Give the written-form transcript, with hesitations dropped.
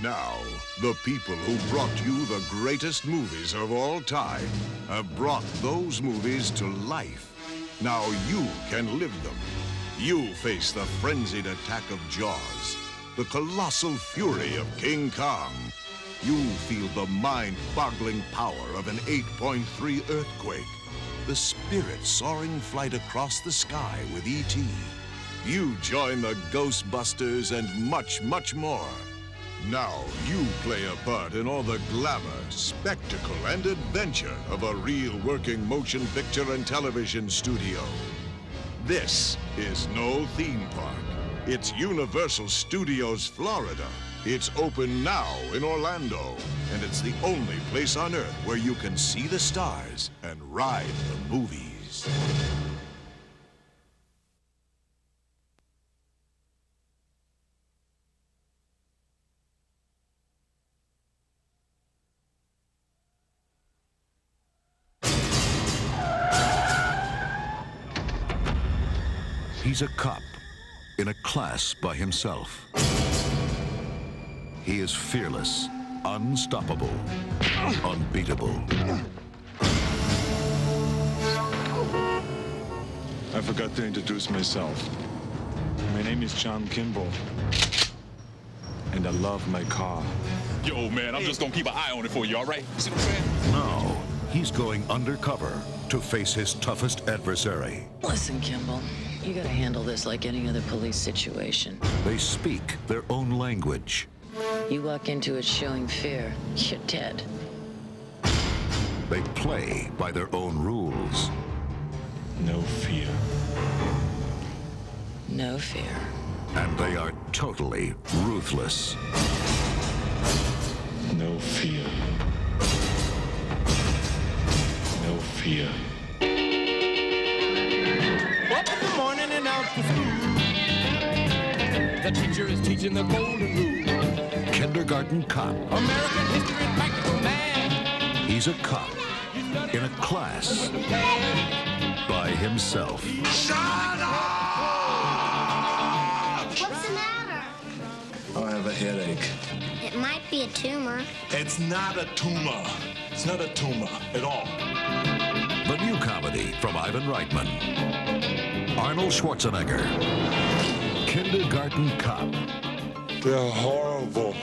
Now, the people who brought you the greatest movies of all time have brought those movies to life. Now you can live them. You face the frenzied attack of Jaws, the colossal fury of King Kong. You feel the mind-boggling power of an 8.3 earthquake, the spirit-soaring flight across the sky with E.T. You join the Ghostbusters and much, much more. Now you play a part in all the glamour, spectacle, and adventure of a real working motion picture and television studio. This is no theme park. It's Universal Studios Florida. It's open now in Orlando, and it's the only place on Earth where you can see the stars and ride the movies. He's a cop in a class by himself. He is fearless, unstoppable, unbeatable. I forgot to introduce myself. My name is John Kimball, and I love my car. Yo, man, I'm just gonna keep an eye on it for you, all right? See what I'm saying? Now, he's going undercover to face his toughest adversary. Listen, Kimball, you gotta handle this like any other police situation. They speak their own language. You walk into it showing fear, you're dead. They play by their own rules. No fear. No fear. And they are totally ruthless. No fear. No fear. Up in the morning and out to school. The teacher is teaching the golden rule. Kindergarten cop. American history and practical math. He's a cop in a class by himself. Shut up! What's the matter? I have a headache. It might be a tumor. It's not a tumor. It's not a tumor at all. The new comedy from Ivan Reitman. Arnold Schwarzenegger. Kindergarten Cop. They're horrible.